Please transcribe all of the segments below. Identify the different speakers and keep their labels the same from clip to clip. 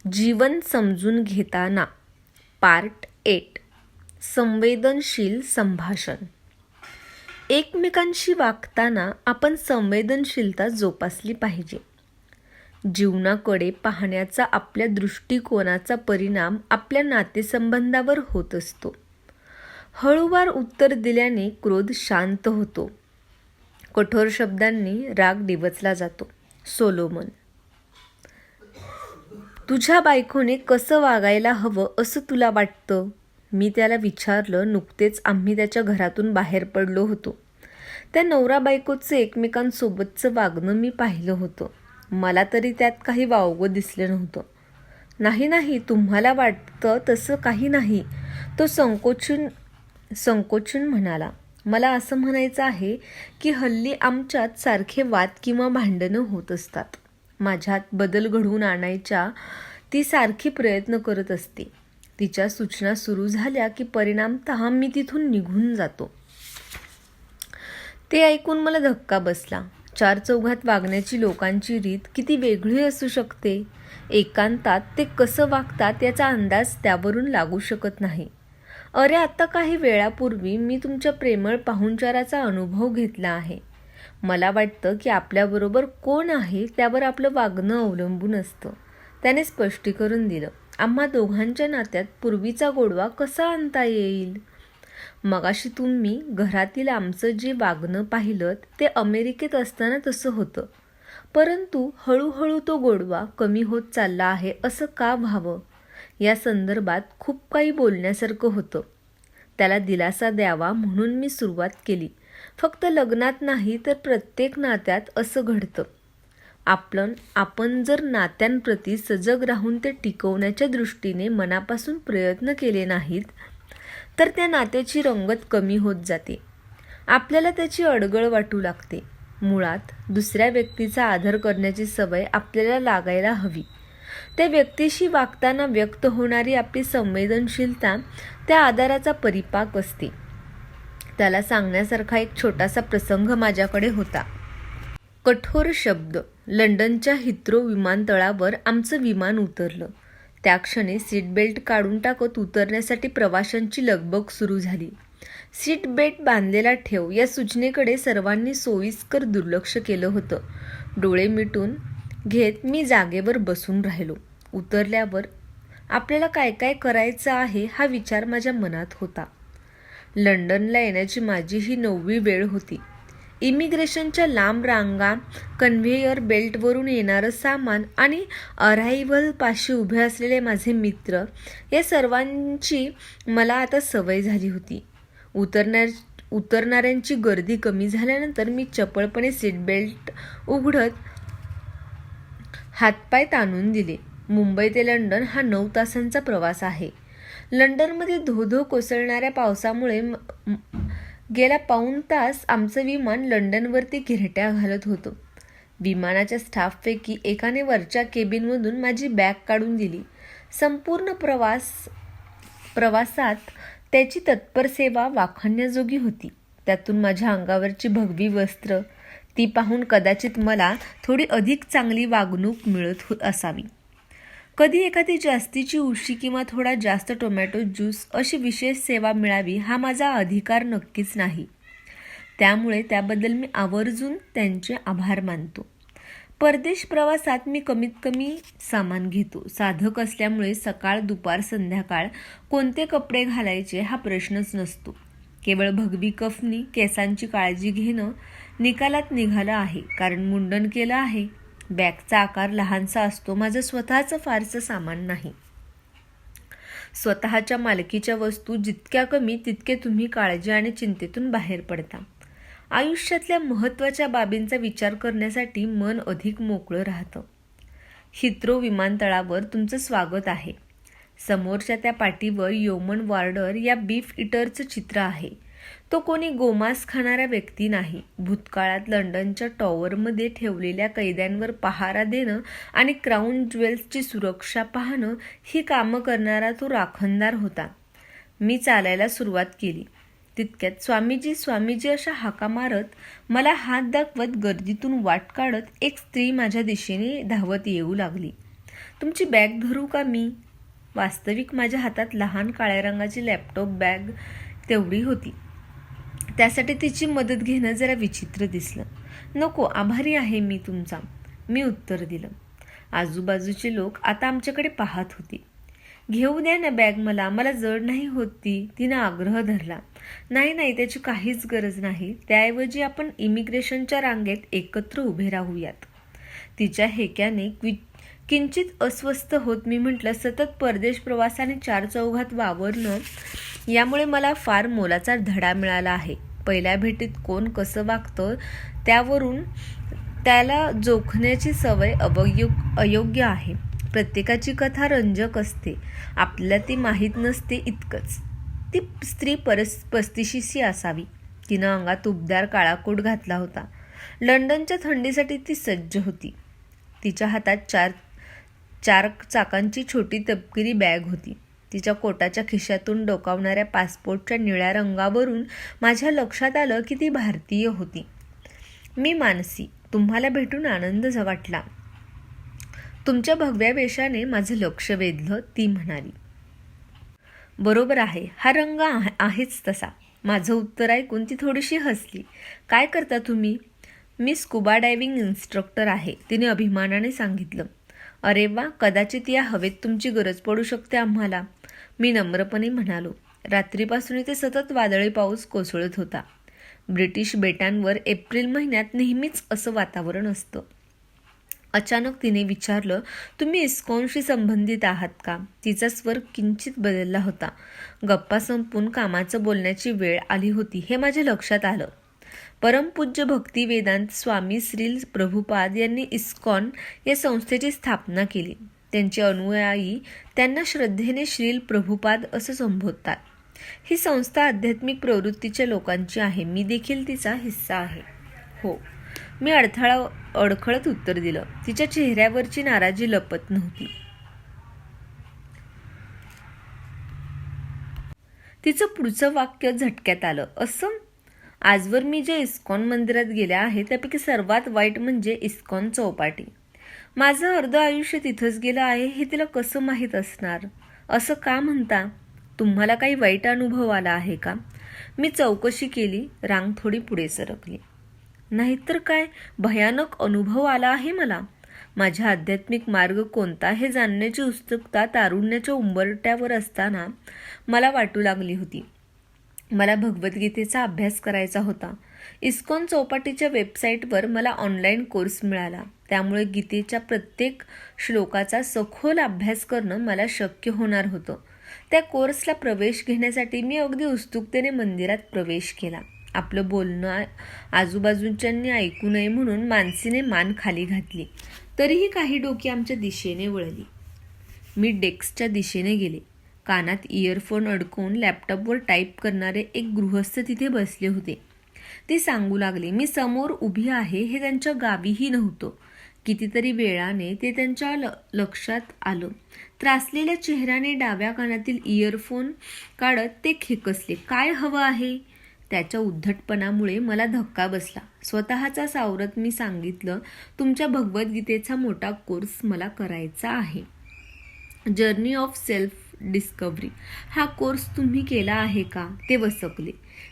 Speaker 1: जीवन समजून घेताना पार्ट 8 संवेदनशील संभाषण. एकमेकांशी वागताना आपण संवेदनशीलता जोपासली पाहिजे. जीवनाकडे पाहण्याचा आपल्या दृष्टिकोनाचा परिणाम आपल्या नातेसंबंधावर होत असतो. हळूवार उत्तर दिल्याने क्रोध शांत होतो. कठोर शब्दांनी राग डिवचला जातो. सोलोमन. तुझ्या बायकोने कसं वागायला हवं असं तुला वाटतं? मी त्याला विचारलं. नुकतेच आम्ही त्याच्या घरातून बाहेर पडलो होतो. त्या नवरा बायकोचं एकमेकांसोबतचं वागणं मी पाहिलं होतं. मला तरी त्यात काही वावगं दिसलं नव्हतं. नाही, तुम्हाला वाटतं तसं काही नाही, तो संकोचून म्हणाला. मला असं म्हणायचं आहे की हल्ली आमच्यात सारखे वाद किंवा भांडणं होत असतात. माझ्यात बदल घडवून आणायच्या ती सारखी प्रयत्न करत असते. तिच्या सूचना सुरू झाल्या की परिणामतः मी तिथून निघून जातो. ते ऐकून मला धक्का बसला. चार चौघात वागण्याची लोकांची रीत किती वेगळी असू शकते. एकांतात ते कसं वागतात याचा अंदाज त्यावरून लागू शकत नाही. अरे, आता काही वेळापूर्वी मी तुमच्या प्रेमळ पाहुणचाराचा अनुभव घेतला आहे. मला वाटतं की आपल्याबरोबर कोण आहे त्यावर आपलं वागणं अवलंबून असतं. त्याने स्पष्टीकरण दिलं. आम्हा दोघांच्या नात्यात पूर्वीचा गोडवा कसा आणता येईल? मगाशी तुम्ही घरातील आमचं जे वागणं पाहिलं ते अमेरिकेत असताना तसं होतं. परंतु हळूहळू तो गोडवा कमी होत चालला आहे असं का व्हावं? या संदर्भात खूप काही बोलण्यासारखं होतं. त्याला दिलासा द्यावा म्हणून मी सुरुवात केली. फक्त लग्नात नाही तर प्रत्येक नात्यात असं घडतं. आपण जर नात्यांप्रती सजग राहून ते टिकवण्याच्या दृष्टीने मनापासून प्रयत्न केले नाहीत तर त्या नात्याची रंगत कमी होत जाते. आपल्याला त्याची अडगळ वाटू लागते. मुळात दुसऱ्या व्यक्तीचा आदर करण्याची सवय आपल्याला लागायला हवी. त्या व्यक्तीशी वागताना व्यक्त होणारी आपली संवेदनशीलता त्या आदराचा परिपाक असते. त्याला सांगण्यासारखा एक छोटासा प्रसंग माझ्याकडे होता. कठोर शब्द. लंडनच्या हिथ्रो विमानतळावर आमचं विमान उतरलं. त्या क्षणी सीट बेल्ट काढून टाकत उतरण्यासाठी प्रवाशांची लगबग सुरू झाली. सीट बेल्ट बांधलेला ठेव या सूचनेकडे सर्वांनी सोयीस्कर दुर्लक्ष केलं होतं. डोळे मिटून घेत मी जागेवर बसून राहिलो. उतरल्यावर आपल्याला काय काय करायचं आहे हा विचार माझ्या मनात होता. लंडनला येण्याची माझी ही 9वी वेळ होती. इमिग्रेशनच्या लांब रांगा, कन्व्हेयर बेल्टवरून येणारं सामान आणि अरायव्हलपाशी उभे असलेले माझे मित्र या सर्वांची मला आता सवय झाली होती. उतरणाऱ्यांची गर्दी कमी झाल्यानंतर मी चपळपणे सीट बेल्ट उघडत हातपाय ताणून दिले. मुंबई ते लंडन हा 9 तासांचा प्रवास आहे. लंडनमध्ये धो कोसळणाऱ्या पावसामुळे गेला पाऊण तास आमचं विमान लंडनवरती घिरट्या घालत होतं. विमानाच्या स्टाफपैकी एकाने वरच्या केबिनमधून माझी बॅग काढून दिली. संपूर्ण प्रवासात त्याची तत्पर सेवा वाखाणण्याजोगी होती. त्यातून माझ्या अंगावरची भगवी वस्त्र, ती पाहून कदाचित मला थोडी अधिक चांगली वागणूक मिळत असावी. कधी एखादी जास्तीची उशी किंवा थोडा जास्त टोमॅटो ज्यूस अशी विशेष सेवा मिळावी हा माझा अधिकार नक्कीच नाही. त्यामुळे त्याबद्दल मी आवर्जून त्यांचे आभार मानतो. परदेश प्रवासात मी कमीत कमी सामान घेतो. साधक असल्यामुळे सकाळ, दुपार, संध्याकाळ कोणते कपडे घालायचे हा प्रश्नच नसतो. केवळ भगवी कफनी केसांची काळजी घेणं निकालात निघालं आहे, कारण मुंडन केलं आहे. बॅगचा आकार लहानसा असतो. माझं स्वतःचं फारसं सामान नाही. स्वतःच्या मालकीच्या वस्तू जितक्या कमी तितके तुम्ही काळजी आणि चिंतेतून बाहेर पडता. आयुष्यातल्या महत्त्वाच्या बाबींचा विचार करण्यासाठी मन अधिक मोकळं राहतं. हिथ्रो विमानतळावर तुमचं स्वागत आहे. समोरच्या त्या पाटीवर येमन वॉर्डर या बीफ इटरचं चित्र आहे. तो कोणी गोमांस खाणारा व्यक्ती नाही. भूतकाळात लंडनच्या टॉवरमध्ये ठेवलेल्या कैद्यांवर पहारा देणं आणि क्राऊन ज्वेल्सची सुरक्षा पाहणं ही कामं करणारा तो राखणदार होता. मी चालायला सुरुवात केली. तितक्यात स्वामीजी अशा हाका मारत, मला हात दाखवत गर्दीतून वाट काढत एक स्त्री माझ्या दिशेने धावत येऊ लागली. तुमची बॅग धरू का मी? वास्तविक माझ्या हातात लहान काळ्या रंगाची लॅपटॉप बॅग तेवढी होती. त्यासाठी तिची मदत घेणं जरा विचित्र दिसलं. नको, आभारी आहे मी तुमचा, मी उत्तर दिलं. आजूबाजूचे लोक आता आमच्याकडे पाहत होते. घेऊ द्या ना बॅग मला जड नाही होती, तिनं आग्रह धरला. नाही, त्याची काहीच गरज नाही. त्याऐवजी आपण इमिग्रेशनच्या रांगेत एकत्र उभे राहूयात. तिच्या हेक्याने किंचित अस्वस्थ होत मी म्हटलं, सतत परदेश प्रवासाने चारचौघात वावरणं यामुळे मला फार मोलाचा धडा मिळाला आहे. पहिल्या भेटीत कोण कसं वागतं त्यावरून त्याला जोखण्याची सवय अयोग्य आहे. प्रत्येकाची कथा रंजक असते, आपल्याला ती माहीत नसते इतकंच. ती स्त्री 35शी असावी. तिनं अंगात उबदार काळा कोट घातला होता. लंडनच्या थंडीसाठी ती सज्ज होती. तिच्या हातात चार चाकांची छोटी तपकिरी बॅग होती. तिच्या कोटाच्या खिशातून डोकावणाऱ्या पासपोर्टच्या निळ्या रंगावरून माझ्या लक्षात आलं की ती भारतीय होती. मी मानसी, तुम्हाला भेटून आनंद वाटला. तुमच्या भगव्या वेशाने माझं लक्ष वेधलं, ती म्हणाली. बरोबर आहे, हा रंग आहेच तसा. माझं उत्तर ऐकून ती थोडीशी हसली. काय करता तुम्ही? मी स्कुबा डायव्हिंग इन्स्ट्रक्टर आहे, तिने अभिमानाने सांगितलं. अरे वा, कदाचित या हवेत तुमची गरज पडू शकते आम्हाला, मी नम्रपणे म्हणालो. रात्रीपासून इथे सतत वादळी पाऊस कोसळत होता. ब्रिटिश बेटांवर एप्रिल महिन्यात नेहमीच असं वातावरण असतं. अचानक तिने विचारलं, तुम्ही इस्कॉनशी संबंधित आहात का? तिचा स्वर किंचित बदलला होता. गप्पा संपून कामाचं बोलण्याची वेळ आली होती हे माझ्या लक्षात आलं. परमपूज्य भक्ती वेदांत स्वामी श्रील प्रभुपाद यांनी इस्कॉन या संस्थेची स्थापना केली. त्यांचे अनुयायी त्यांना श्रद्धेने श्रील प्रभुपाद असं संबोधतात. ही संस्था आध्यात्मिक प्रवृत्तीच्या लोकांची आहे. मी देखील तिचा हिस्सा आहे. हो, मी अडखळत उत्तर दिलं. तिच्या चेहऱ्यावरची नाराजी लपत नव्हती. तिचं पुढचं वाक्य झटक्यात आलं. असं? आजवर मी जे इस्कॉन मंदिरात गेल्या आहे त्यापैकी सर्वात वाईट म्हणजे इस्कॉन चौपाटी. माझं अर्ध आयुष्य तिथंच गेलं आहे हे तिला कसं माहीत असणार? असं का म्हणता? तुम्हाला काही वाईट अनुभव आला आहे का? मी चौकशी केली. रांग थोडी पुढे सरकली. नाहीतर काय, भयानक अनुभव आला आहे मला. माझा आध्यात्मिक मार्ग कोणता हे जाणण्याची उत्सुकता तारुण्याच्या उंबरट्यावर असताना मला वाटू लागली होती. मला भगवद्गीतेचा अभ्यास करायचा होता. इस्कॉन चौपाटीच्या वेबसाईटवर मला ऑनलाईन कोर्स मिळाला. त्यामुळे गीतेच्या प्रत्येक श्लोकाचा सखोल अभ्यास करणं मला शक्य होणार होतं. त्या कोर्सला प्रवेश घेण्यासाठी मी अगदी उत्सुकतेने मंदिरात प्रवेश केला. आपलं बोलणं आजूबाजूच्यांनी ऐकू नये म्हणून मानसीने मान खाली घातली. तरीही काही डोकी आमच्या दिशेने वळली. मी डेस्कच्या दिशेने गेले. कानात इयरफोन अडकवून लॅपटॉपवर टाईप करणारे एक गृहस्थ तिथे बसले होते. ते सांगू लागले. मी समोर उभी आहे हे त्यांच्या गावीही नव्हतं. कितीतरी वेळाने ते त्यांच्या लक्षात आलं. त्रासलेल्या चेहऱ्याने डाव्या कानातील इयरफोन काढत ते खेकसले. काय हवं आहे? त्याच्या उद्धटपणामुळे मला धक्का बसला. स्वतःचा सावरत मी सांगितलं, तुमच्या भगवद्गीतेचा मोठा कोर्स मला करायचा आहे. जर्नी ऑफ सेल्फ डिस्कव्हरी हा कोर्स तुम्ही केला आहे का? ते वसकले.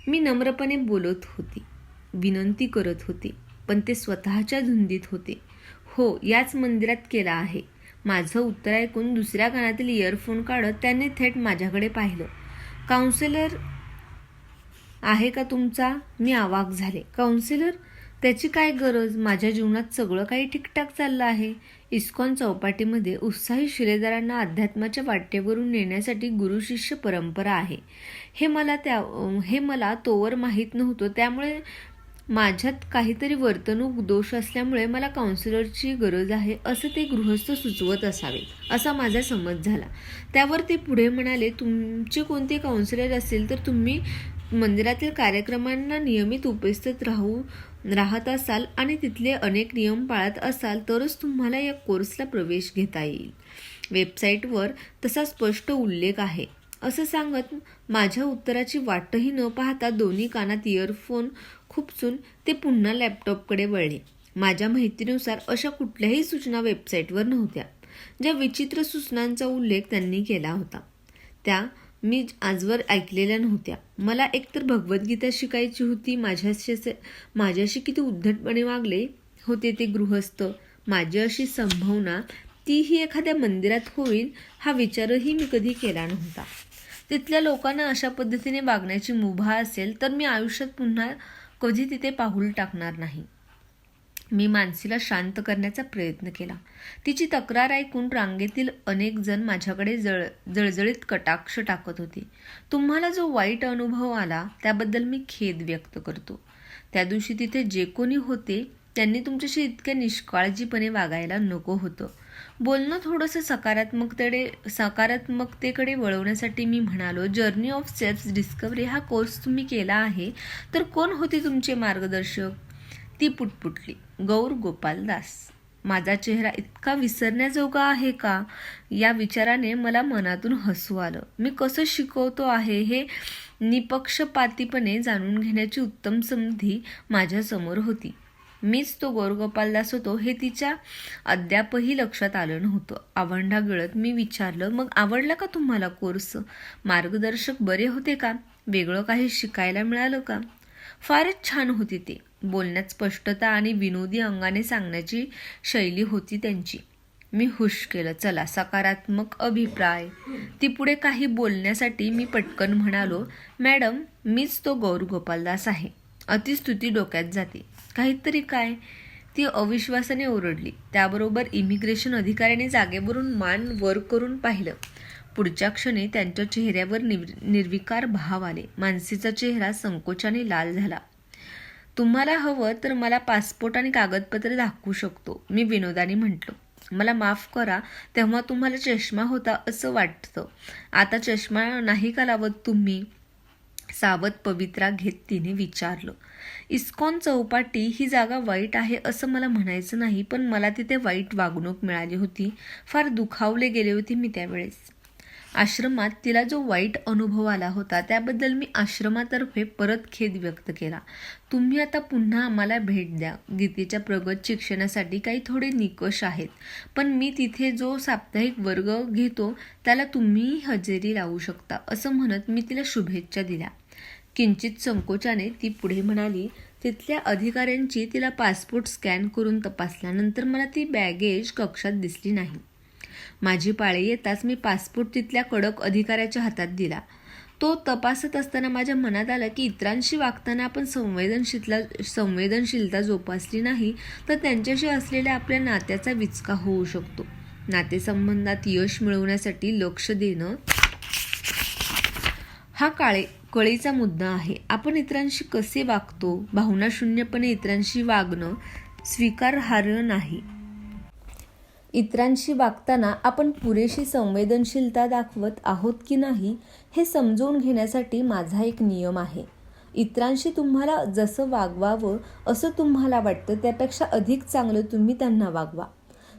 Speaker 1: मी नम्रपणे बोलत होते, विनंती करत होते, पण ते स्वतःच्या धुंदीत होते. हो, याच मंदिरात केला आहे. माझं उत्तर ऐकून दुसऱ्या कानातील इयरफोन काढत त्यांनी थेट माझ्याकडे पाहिलं. काउन्सिलर आहे का तुमचा? मी अवाक झाले. काउन्सिलर? त्याची काय गरज? माझ्या जीवनात सगळं काही ठीकठाक चाललं आहे. इस्कॉन चौपाटीमध्ये उत्साही शिलेदारांना अध्यात्माच्या वाटेवरून नेण्यासाठी गुरुशिष्य परंपरा आहे हे मला तोवर माहीत नव्हतं. त्यामुळे माझ्यात काहीतरी वर्तणूक दोष असल्यामुळे मला काउन्सिलरची गरज आहे असं ते गृहस्थ सुचवत असावे असा माझा समज झाला. त्यावर ते पुढे म्हणाले, तुमचे कोणते काउन्सिलर असेल तर तुम्ही मंदिरातील कार्यक्रमांना नियमित उपस्थित राहत असाल आणि तिथले अनेक नियम पाळत असाल तरच तुम्हाला या कोर्सला प्रवेश घेता येईल. वेबसाईटवर तसा स्पष्ट उल्लेख आहे. असं सांगत माझ्या उत्तराची वाटही न पाहता दोन्ही कानात इयरफोन खुपसून ते पुन्हा लॅपटॉपकडे वळले. माझ्या माहितीनुसार अशा कुठल्याही सूचना वेबसाईटवर नव्हत्या. ज्या विचित्र सूचनांचा उल्लेख त्यांनी केला होता त्या मी आजवर ऐकलेल्या नव्हत्या. मला एकतर भगवद्गीता शिकायची होती. माझ्याशी किती उद्धटपणे वागले होते ते गृहस्थ. माझी अशी संभावना तीही एखाद्या मंदिरात होईल हा विचारही मी कधी केला नव्हता. तिथल्या लोकांना अशा पद्धतीने वागण्याची मुभा असेल तर मी आयुष्यात पुन्हा कधी तिथे पाऊल टाकणार नाही. मी मानसीला शांत करण्याचा प्रयत्न केला. तिची तक्रार ऐकून रांगेतील अनेक जण माझ्याकडे जळजळीत कटाक्ष टाकत होते. तुम्हाला जो वाईट अनुभव आला त्याबद्दल मी खेद व्यक्त करतो. त्या दिवशी तिथे जे कोणी होते त्यांनी तुमच्याशी इतक्या निष्काळजीपणे वागायला नको होतं. बोलणं थोडंसं सकारात्मकतेकडे वळवण्यासाठी मी म्हणालो, जर्नी ऑफ सेल्फ डिस्कव्हरी हा कोर्स तुम्ही केला आहे तर कोण होते तुमचे मार्गदर्शक? ती पुटपुटली, गौर गोपाल दास. माझा चेहरा इतका विसरण्याजोगा आहे का? या विचाराने मला मनातून हसू आलं. मी कसं शिकवतो आहे हे निपक्षपातीपणे जाणून घेण्याची उत्तम संधी माझ्यासमोर होती. मीच तो गौरगोपाल दास होतो हे तिच्या अद्यापही लक्षात आलं नव्हतं. आवंढा गिळत मी विचारलं, मग आवडला का तुम्हाला कोर्स? मार्गदर्शक बरे होते का? वेगळं काही शिकायला मिळालं का? फारच छान होती ते. बोलण्यात स्पष्टता आणि विनोदी अंगाने सांगण्याची शैली होती त्यांची. मी हुश केलं, चला सकारात्मक अभिप्राय. ती पुढे काही बोलण्यासाठी मी पटकन म्हणालो, मॅडम मीच तो गौर गोपालदास आहे. अतिस्तुती डोक्यात जाते. काहीतरी काय? ती अविश्वासाने ओरडली. त्याबरोबर इमिग्रेशन अधिकाऱ्याने जागेवरून मान वर करून पाहिलं. पुढच्या क्षणी त्यांच्या चेहऱ्यावर निर्विकार भाव आले. मानसीचा चेहरा संकोचाने लाल झाला. तुम्हाला हवं तर मला पासपोर्ट आणि कागदपत्रे दाखवू शकतो, मी विनोदाने म्हटलं. मला माफ करा, तेव्हा तुम्हाला चष्मा होता असं वाटतं. आता चष्मा नाही का लावत तुम्ही? सावध पवित्रा घेत तिने विचारलं. इस्कॉन चौपाटी ही जागा वाईट आहे असं मला म्हणायचं नाही, पण मला तिथे वाईट वागणूक मिळाली होती. फार दुखावले गेले होते मी त्यावेळेस. आश्रमात तिला जो वाईट अनुभव आला होता त्याबद्दल मी आश्रमातर्फे परत खेद व्यक्त केला. तुम्ही आता पुन्हा आम्हाला भेट द्या. गीतेच्या प्रगत शिक्षणासाठी काही थोडे निकष आहेत, पण मी तिथे जो साप्ताहिक वर्ग घेतो त्याला तुम्हीही हजेरी लावू शकता असं म्हणत मी तिला शुभेच्छा दिल्या. किंचित संकोचाने ती पुढे म्हणाली, तिथल्या अधिकाऱ्यांची तिला पासपोर्ट स्कॅन करून तपासल्यानंतर मला ती बॅगेज कक्षात दिसली नाही. माझी पाळी येताच मी पासपोर्ट तिथल्या कडक अधिकाऱ्याच्या हातात दिला. तो तपासत असताना माझ्या मनात आलं की इतरांशी वागताना आपण संवेदनशीलता जोपासली नाही तर त्यांच्याशी असलेल्या आपल्या नात्याचा विचका होऊ शकतो. नातेसंबंधात यश मिळवण्यासाठी लक्ष देणं हा कळीचा मुद्दा आहे. आपण इतरांशी कसे वागतो, भावनाशून्यपणे इतरांशी वागणं स्वीकारार्ह नाही. इतरांशी वागताना आपण पुरेशी संवेदनशीलता दाखवत आहोत की नाही हे समजून घेण्यासाठी माझा एक नियम आहे. इतरांशी तुम्हाला जसं वागवावं असं तुम्हाला वाटतं त्यापेक्षा अधिक चांगलं तुम्ही त्यांना वागवा.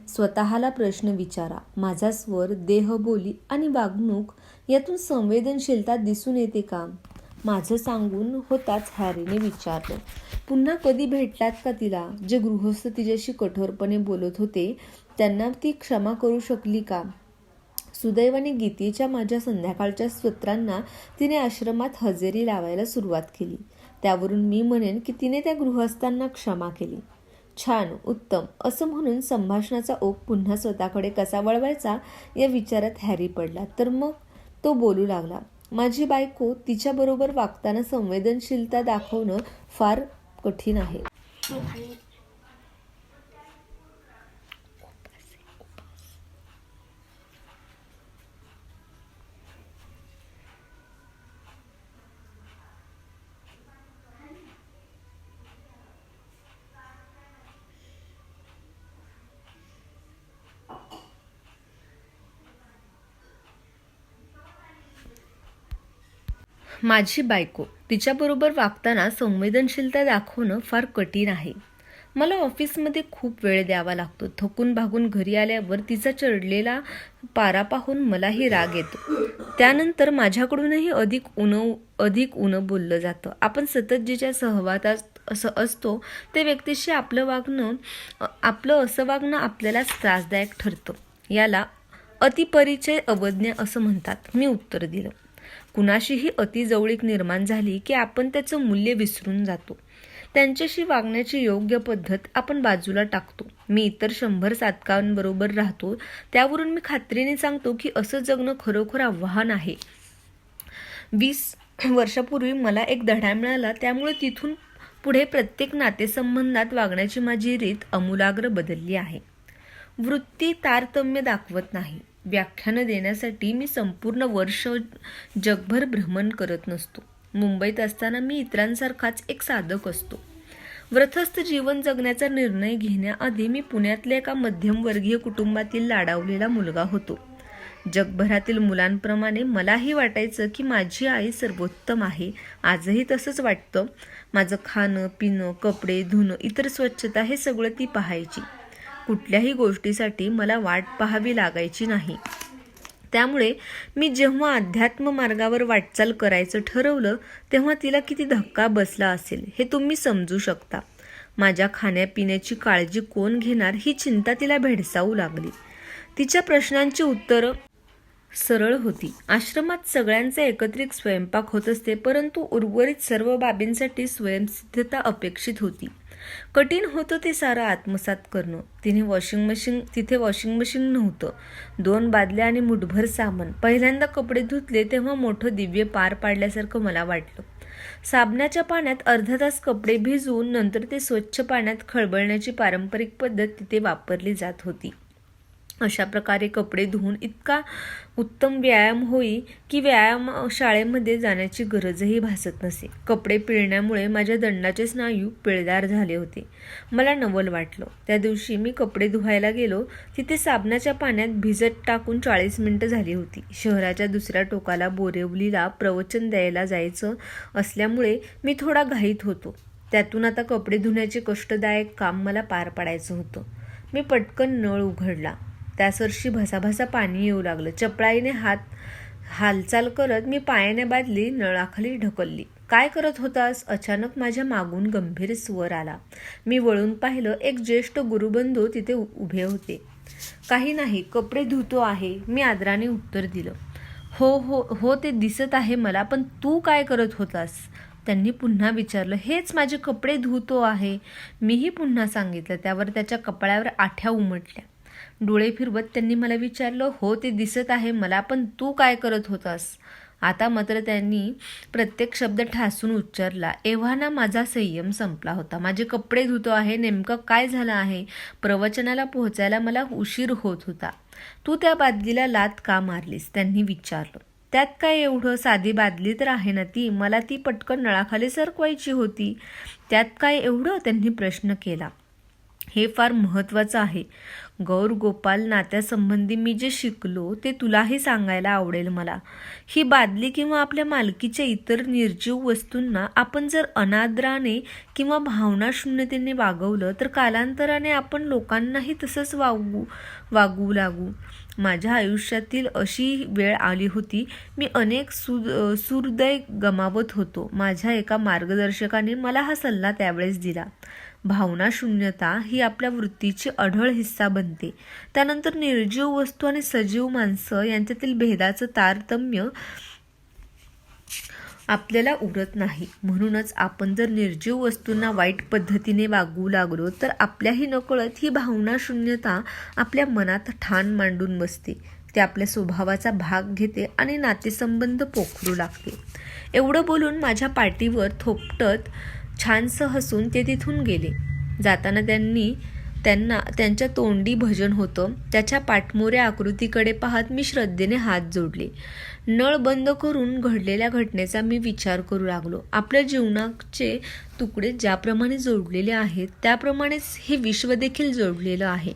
Speaker 1: स्वतःला प्रश्न विचारा, माझा स्वर, देहबोली आणि वागणूक यातून संवेदनशीलता दिसून येते का? माझं सांगून होताच हॅरीने विचारलं, पुन्हा कधी भेटलात का तिला? जे गृहस्थ तिच्याशी कठोरपणे बोलत होते त्यांना ती क्षमा करू शकली का? सुदैवाने गीतेच्या माझ्या संध्याकाळच्या सत्रांना तिने आश्रमात हजेरी लावायला सुरुवात केली. त्यावरून मी म्हणेन की तिने त्या गृहस्थांना क्षमा केली. छान, उत्तम असं म्हणून संभाषणाचा ओघ पुन्हा स्वतःकडे कसा वळवायचा या विचारात हॅरी पडला. तर मग तो बोलू लागला, माझी बायको, तिच्याबरोबर वागताना संवेदनशीलता दाखवणं फार कठीण आहे. माझी बायको, तिच्याबरोबर वागताना संवेदनशीलता दाखवणं फार कठीण आहे. मला ऑफिसमध्ये खूप वेळ द्यावा लागतो. थकून भागून घरी आल्यावर तिचा चढलेला पारा पाहून मलाही राग येतो. त्यानंतर माझ्याकडूनही अधिक उनं बोललं जातं. आपण सतत जिच्या सहवासात असतो त्या व्यक्तीशी आपलं असं वागणं आपल्यालाच त्रासदायक ठरतं. याला अतिपरिचय अवज्ञा असं म्हणतात. मी उत्तर दिलं. कुणाशीही अतिजवळीक निर्माण झाली की आपण त्याचं मूल्य विसरून जातो. त्यांच्याशी वागण्याची योग्य पद्धत आपण बाजूला टाकतो. मी इतर 100 साधकांबरोबर राहतो, त्यावरून मी खात्रीने सांगतो की असं जगणं खरोखर आव्हान आहे. 20 वर्षापूर्वी मला एक धडा मिळाला, त्यामुळे तिथून पुढे प्रत्येक नातेसंबंधात वागण्याची माझी रीत आमूलाग्र बदलली आहे. वृत्ती तारतम्य दाखवत नाही. व्याख्यानं देण्यासाठी मी संपूर्ण वर्ष जगभर भ्रमण करत नसतो. मुंबईत असताना मी इतरांसारखाच एक साधक असतो. व्रतस्थ जीवन जगण्याचा निर्णय घेण्याआधी मी पुण्यातल्या एका मध्यमवर्गीय कुटुंबातील लाडावलेला मुलगा होतो. जगभरातील मुलांप्रमाणे मलाही वाटायचं की माझी आई सर्वोत्तम आहे. आजही तसंच वाटतं. माझं खाणं, पिणं, कपडे, धुणं, इतर स्वच्छता हे सगळं ती पाहायची. कुठल्याही गोष्टीसाठी मला वाट पाहावी लागायची नाही. त्यामुळे मी जेव्हा अध्यात्म मार्गावर वाटचाल करायचं ठरवलं तेव्हा तिला किती धक्का बसला असेल हे तुम्ही समजू शकता. माझ्या खाण्यापिण्याची काळजी कोण घेणार ही चिंता तिला भेडसावू लागली. तिच्या प्रश्नांची उत्तरं सरळ होती. आश्रमात सगळ्यांचे एकत्रित स्वयंपाक होत असते, परंतु उर्वरित सर्व बाबींसाठी स्वयंसिद्धता अपेक्षित होती. कठीण होतं ते सारं आत्मसात करणं. तिथे वॉशिंग मशीन नव्हतं. 2 बादल्या आणि मुठभर सामान. पहिल्यांदा कपडे धुतले तेव्हा मोठं दिव्य पार पाडल्यासारखं मला वाटलं. साबणाच्या पाण्यात अर्धा तास कपडे भिजवून नंतर ते स्वच्छ पाण्यात खळबळण्याची पारंपरिक पद्धत तिथे वापरली जात होती. अशा प्रकारे कपडे धुवून इतका उत्तम व्यायाम होई की व्यायाम शाळेमध्ये जाण्याची गरजही भासत नसे. कपडे पिळण्यामुळे माझ्या दंडाचे स्नायू पिळदार झाले होते. मला नवल वाटलं. त्या दिवशी मी कपडे धुवायला गेलो. तिथे साबणाच्या पाण्यात भिजत टाकून 40 मिनिटं झाली होती. शहराच्या दुसऱ्या टोकाला बोरिवलीला प्रवचन द्यायला जायचं असल्यामुळे मी थोडा घाईत होतो. त्यातून आता कपडे धुण्याचे कष्टदायक काम मला पार पाडायचं होतं. मी पटकन नळ उघडला. त्यासरशी भसाभसा पाणी येऊ लागलं. चपळाईने हालचाल करत मी पायाने बादली नळाखाली ढकलली. काय करत होतास? अचानक माझ्या मागून गंभीर स्वर आला. मी वळून पाहिलं. एक ज्येष्ठ गुरुबंधू तिथे उभे होते. काही नाही, कपडे धुतो आहे, मी आदराने उत्तर दिलं. हो हो हो, ते दिसत आहे मला, पण तू काय करत होतास? त्यांनी पुन्हा विचारलं. हेच, माझे कपडे धुतो आहे, मीही पुन्हा सांगितलं. त्यावर त्याच्या कपाळावर आठ्या उमटल्या. डोळे फिरवत त्यांनी मला विचारलं. हो, ते दिसत आहे मला, पण तू काय करत होतास? आता मात्र त्यांनी प्रत्येक शब्द ठासून उच्चारला. एव्हाना माझा संयम संपला होता. माझे कपडे धुतो आहे, नेमकं काय झालं आहे? प्रवचनाला पोहोचायला मला उशीर होत होता. तू त्या बादलीला लाथ का मारलीस? त्यांनी विचारलं. त्यात काय एवढं? साधी बादली तर आहे ना ती, मला ती पटकन नळाखाली सरकवायची होती. त्यात काय एवढं? त्यांनी प्रश्न केला. हे फार महत्त्वाचं आहे. गौर गोपाल नात्यासंबंधी मी जे शिकलो ते तुलाही सांगायला आवडेल मला. ही बादली किंवा आपल्या मालकीच्या इतर निर्जीव वस्तूंना आपण जर अनादराने किंवा भावनाशून्यतेने वागवलं तर कालांतराने आपण लोकांनाही तसंच वागवू लागू. माझ्या आयुष्यातील अशी वेळ आली होती. मी अनेक सुहृदय गमावत होतो. माझ्या एका मार्गदर्शकाने मला हा सल्ला त्यावेळेस दिला. भावनाशून्यता ही आपल्या वृत्तीची अढळ हिस्सा बनते. त्यानंतर निर्जीव वस्तू आणि सजीव माणसं यांच्यातील भेदाचं तारतम्य आपल्याला उरत नाही. म्हणूनच आपण जर निर्जीव वस्तूंना वाईट पद्धतीने वागवू लागलो तर आपल्याही नकळत ही भावनाशून्यता आपल्या मनात ठाण मांडून बसते. ते आपल्या स्वभावाचा भाग घेते आणि नातेसंबंध पोखरू लागते. एवढं बोलून माझ्या पाठीवर थोपटत छानसं हसून ते तिथून गेले. जाताना त्यांच्या तोंडी भजन होतं. त्याच्या पाठमोऱ्या आकृतीकडे पाहत मी श्रद्धेने हात जोडले. नळ बंद करून घडलेल्या घटनेचा मी विचार करू लागलो. आपल्या जीवनाचे तुकडे ज्याप्रमाणे जोडलेले आहेत त्याप्रमाणेच हे विश्व देखील जोडलेलं आहे.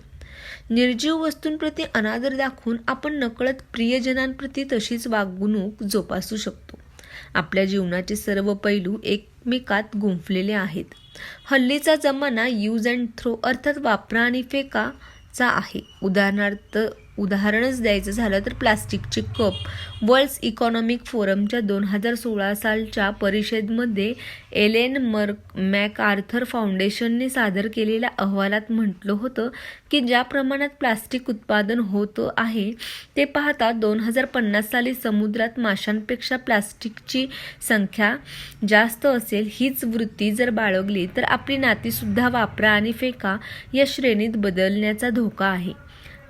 Speaker 1: निर्जीव वस्तूंप्रती अनादर दाखवून आपण नकळत प्रियजनांप्रती तशीच वागणूक जोपासू शकतो. आपल्या जीवनाचे सर्व पैलू एकमेकात गुंफलेले आहेत. हल्लीचा जमाना यूज अँड थ्रो अर्थात वापरा आणि फेकाचा आहे. उदाहरणार्थ उदाहरणच द्यायचं झालं तर प्लास्टिकचे कप वर्ल्ड इकॉनॉमिक फोरमच्या 2016 सालच्या परिषदेमध्ये एलेन मॅकआर्थर फाउंडेशनने सादर केलेल्या अहवालात म्हटलं होतं की ज्या प्रमाणात प्लास्टिक उत्पादन होत आहे ते पाहता 2050 साली समुद्रात माशांपेक्षा प्लास्टिकची संख्या जास्त असेल. हीच वृत्ती जर बाळगली तर आपली नातीसुद्धा वापरा आणि फेका या श्रेणीत बदलण्याचा धोका आहे.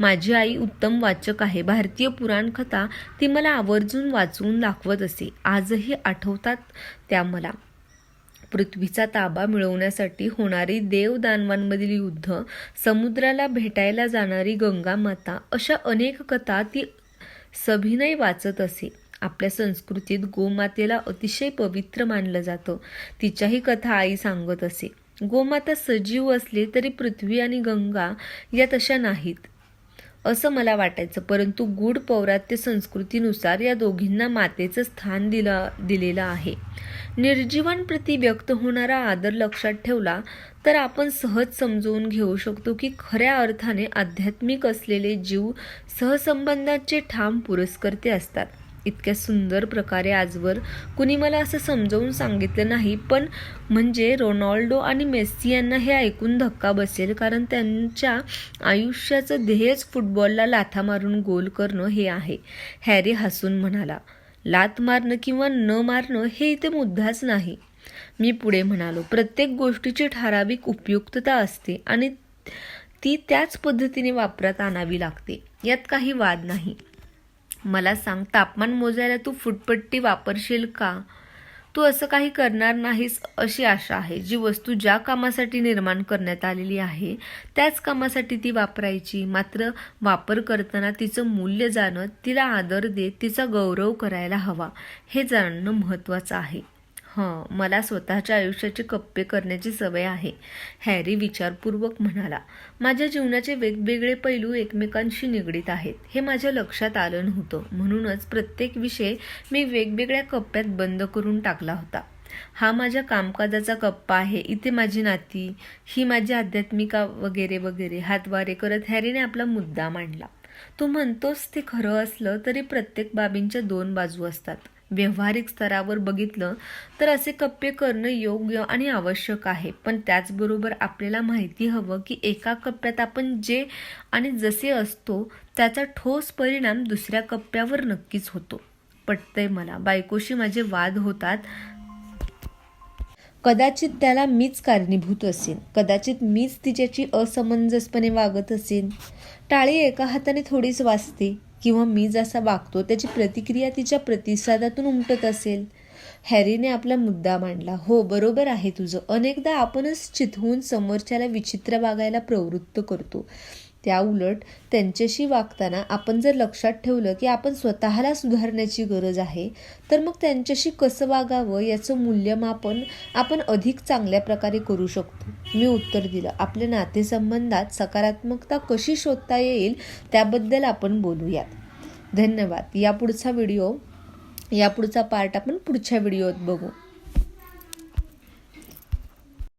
Speaker 1: माझी आई उत्तम वाचक आहे. भारतीय पुराणकथा ती मला आवर्जून वाचवून दाखवत असे. आजही आठवतात त्या मला. पृथ्वीचा ताबा मिळवण्यासाठी होणारी देवदानवांमधील युद्ध, समुद्राला भेटायला जाणारी गंगा माता, अशा अनेक कथा ती सभिनय वाचत असे. आपल्या संस्कृतीत गोमातेला अतिशय पवित्र मानलं जातं. तिच्याही कथा आई सांगत असे. गोमाता सजीव असले तरी पृथ्वी आणि गंगा या तशा नाहीत असं मला वाटायचं, परंतु गूढ पौरात्य संस्कृतीनुसार या दोघींना मातेचं स्थान दिलेलं आहे. निर्जीवांप्रती व्यक्त होणारा आदर लक्षात ठेवला तर आपण सहज समजून घेऊ शकतो की खऱ्या अर्थाने आध्यात्मिक असलेले जीव सहसंबंधाचे ठाम पुरस्कर्ते असतात. इतक्या सुंदर प्रकारे आजवर कुणी मला असं समजावून सांगितलं नाही, पण म्हणजे रोनाल्डो आणि मेस्सी यांना हे ऐकून धक्का बसेल, कारण त्यांच्या आयुष्याचं ध्येयच फुटबॉलला लाथा मारून गोल करणं हे आहे. हॅरी हसून म्हणाला, लात मारणं किंवा न मारणं हे इथे मुद्दाच नाही. मी पुढे म्हणालो, प्रत्येक गोष्टीची ठराविक उपयुक्तता असते आणि ती त्याच पद्धतीने वापरात आणावी लागते. यात काही वाद नाही. मला सांग, तापमान मोजायला तू फुटपट्टी वापरशील का? तू असं काही करणार नाहीस अशी आशा आहे. जी वस्तू ज्या कामासाठी निर्माण करण्यात आलेली आहे त्याच कामासाठी ती वापरायची. मात्र वापर करताना तिचं मूल्य जाणत, तिला आदर देत तिचा गौरव करायला हवा, हे जाणणं महत्त्वाचं आहे. मला स्वतःच्या आयुष्याचे कप्पे करण्याची सवय आहे, हॅरी विचारपूर्वक म्हणाला. माझ्या जीवनाचे वेगवेगळे पैलू एकमेकांशी निगडीत आहेत हे माझ्या लक्षात आलं नव्हतं. म्हणूनच प्रत्येक विषय मी वेगवेगळ्या कप्प्यात बंद करून टाकला होता. हा माझ्या कामकाजाचा कप्पा आहे, इथे माझी नाती, ही माझी आध्यात्मिका वगैरे वगैरे. हातवारे करत हॅरीने आपला मुद्दा मांडला. तू म्हणतोस ते खरं असलं तरी प्रत्येक बाबींच्या दोन बाजू असतात. व्यावहारिक स्तरावर बघितलं तर असे कप्पे करणं योग्य आणि आवश्यक आहे, पण त्याचबरोबर आपल्याला माहिती हवं की एका कप्प्यात आपण जे आणि जसे असतो त्याचा ठोस परिणाम दुसऱ्या कप्प्यावर नक्कीच होतो. पटतंय मला. बायकोशी माझे वाद होतात. कदाचित त्याला मीच कारणीभूत असेन. कदाचित मीच तिच्याशी असमंजसपणे वागत असेन. टाळी एका हाताने थोडीच वाजते. किंवा मी जसा वागतो त्याची प्रतिक्रिया तिच्या प्रतिसादातून उमटत असेल. हॅरीने आपला मुद्दा मांडला. हो, बरोबर आहे तुझं. अनेकदा आपणच चिथवून समोरच्याला विचित्र वागायला प्रवृत्त करतो. त्या उलट त्यांच्याशी वागताना आपण जर लक्षात ठेवलं की आपण स्वतःला सुधारण्याची गरज आहे, तर मग त्यांच्याशी कसं वागावं याचं मूल्यमापन आपण अधिक चांगल्या प्रकारे करू शकतो. मी उत्तर दिलं. आपल्या नातेसंबंधात सकारात्मकता कशी शोधता येईल त्याबद्दल आपण बोलूयात. धन्यवाद. यापुढचा पार्ट आपण पुढच्या व्हिडिओत बघू.